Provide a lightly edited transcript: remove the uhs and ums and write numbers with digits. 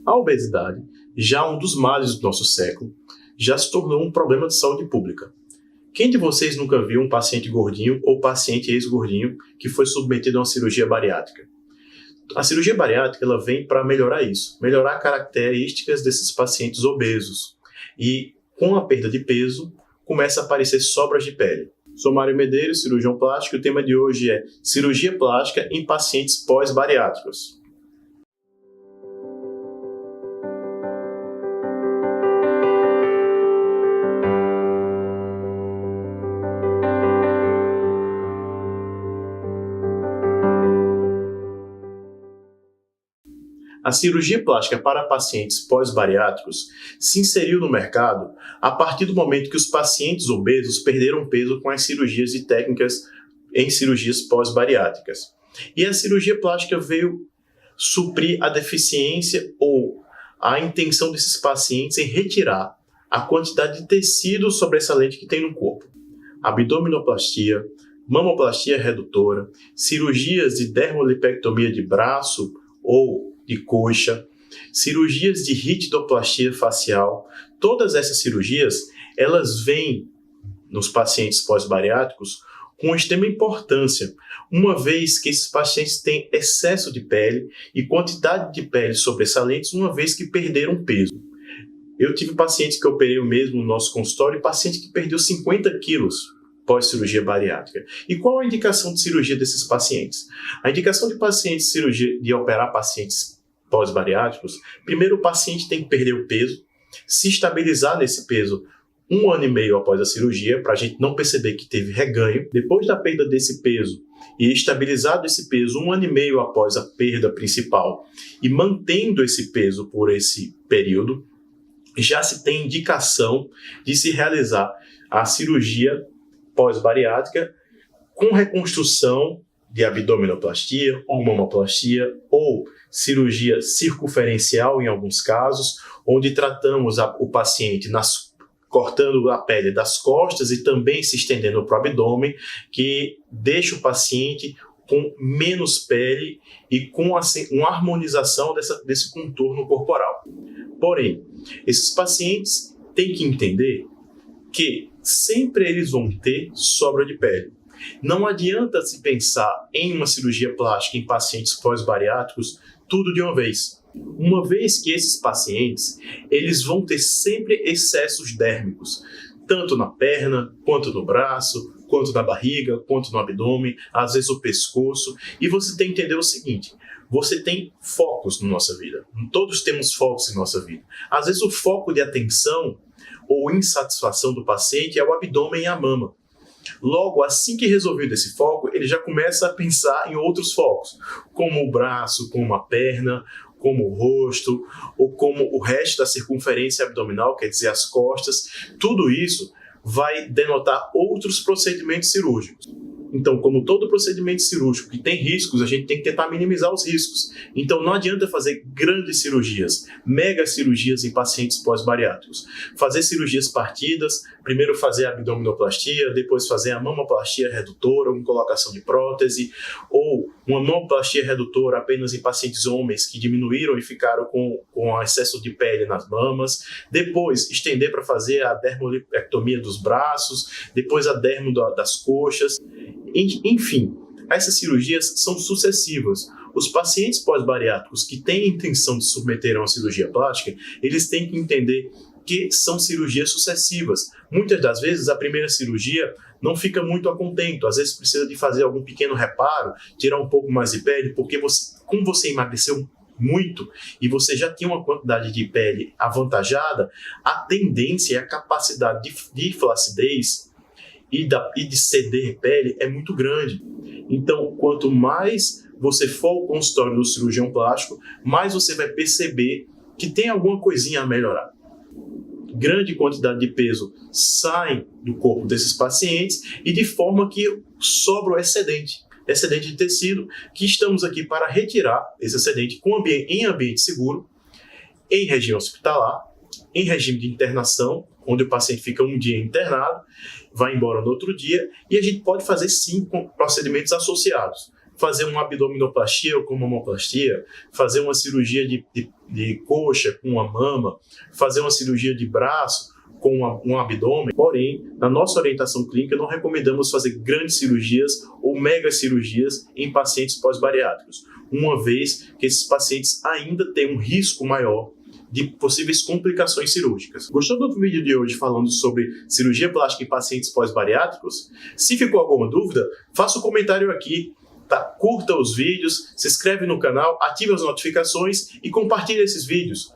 A obesidade, já um dos males do nosso século, já se tornou um problema de saúde pública. Quem de vocês nunca viu um paciente gordinho ou paciente ex-gordinho que foi submetido a uma cirurgia bariátrica? A cirurgia bariátrica ela vem para melhorar isso, melhorar características desses pacientes obesos. E com a perda de peso, começa a aparecer sobras de pele. Sou Mário Medeiros, cirurgião plástico, e o tema de hoje é cirurgia plástica em pacientes pós-bariátricos. A cirurgia plástica para pacientes pós-bariátricos se inseriu no mercado a partir do momento que os pacientes obesos perderam peso com as cirurgias e técnicas em cirurgias pós-bariátricas. E a cirurgia plástica veio suprir a deficiência ou a intenção desses pacientes em retirar a quantidade de tecido sobressalente que tem no corpo. Abdominoplastia, mamoplastia redutora, cirurgias de dermolipectomia de braço ou de coxa, cirurgias de ritidoplastia facial, todas essas cirurgias, elas vêm nos pacientes pós-bariátricos com extrema importância, uma vez que esses pacientes têm excesso de pele e quantidade de pele sobressalentes, uma vez que perderam peso. Eu tive pacientes que eu operei mesmo no nosso consultório, paciente que perdeu 50 quilos pós-cirurgia bariátrica. E qual a indicação de cirurgia desses pacientes? A indicação de operar pacientes pós-bariátricos, primeiro o paciente tem que perder o peso, se estabilizar nesse peso 1 ano e meio após a cirurgia, para a gente não perceber que teve reganho. Depois da perda desse peso e estabilizado esse peso 1 ano e meio após a perda principal e mantendo esse peso por esse período, já se tem indicação de se realizar a cirurgia pós-bariátrica com reconstrução de abdominoplastia ou mamoplastia ou cirurgia circunferencial em alguns casos, onde tratamos o paciente cortando a pele das costas e também se estendendo para o abdômen, que deixa o paciente com menos pele e com uma harmonização desse contorno corporal. Porém, esses pacientes têm que entender que sempre eles vão ter sobra de pele. Não adianta se pensar em uma cirurgia plástica em pacientes pós-bariátricos tudo de uma vez. Uma vez que esses pacientes, eles vão ter sempre excessos dérmicos, tanto na perna, quanto no braço, quanto na barriga, quanto no abdômen, às vezes o pescoço. E você tem que entender o seguinte, você tem focos na nossa vida. Todos temos focos em nossa vida. Às vezes o foco de atenção ou insatisfação do paciente é o abdômen e a mama. Logo, assim que resolvido esse foco, ele já começa a pensar em outros focos, como o braço, como a perna, como o rosto, ou como o resto da circunferência abdominal, quer dizer, as costas. Tudo isso vai denotar outros procedimentos cirúrgicos. Então, como todo procedimento cirúrgico que tem riscos, a gente tem que tentar minimizar os riscos. Então, não adianta fazer grandes cirurgias, mega cirurgias em pacientes pós-bariátricos. Fazer cirurgias partidas, primeiro fazer a abdominoplastia, depois fazer a mamoplastia redutora, com colocação de prótese, ou uma mamoplastia redutora apenas em pacientes homens que diminuíram e ficaram com excesso de pele nas mamas, depois estender para fazer a dermolipectomia dos braços, depois a dermo das coxas. Enfim, essas cirurgias são sucessivas. Os pacientes pós-bariátricos que têm a intenção de submeter a uma cirurgia plástica, eles têm que entender que são cirurgias sucessivas. Muitas das vezes, a primeira cirurgia não fica muito a contento. Às vezes precisa de fazer algum pequeno reparo, tirar um pouco mais de pele, porque como você emagreceu muito e você já tinha uma quantidade de pele avantajada, a tendência e a capacidade de flacidez e de ceder pele é muito grande. Então, quanto mais você for ao consultório do cirurgião plástico, mais você vai perceber que tem alguma coisinha a melhorar. Grande quantidade de peso sai do corpo desses pacientes e de forma que sobra o excedente de tecido, que estamos aqui para retirar esse excedente em ambiente seguro, em regime hospitalar, em regime de internação, onde o paciente fica um dia internado, vai embora no outro dia, e a gente pode fazer sim com procedimentos associados. fazer uma abdominoplastia ou com mamoplastia, fazer uma cirurgia de coxa com uma mama, fazer uma cirurgia de braço com um abdômen. Porém, na nossa orientação clínica, não recomendamos fazer grandes cirurgias ou mega cirurgias em pacientes pós-bariátricos, uma vez que esses pacientes ainda têm um risco maior de possíveis complicações cirúrgicas. Gostou do vídeo de hoje falando sobre cirurgia plástica em pacientes pós-bariátricos? Se ficou alguma dúvida, faça um comentário aqui, tá? Curta os vídeos, se inscreve no canal, ative as notificações e compartilhe esses vídeos.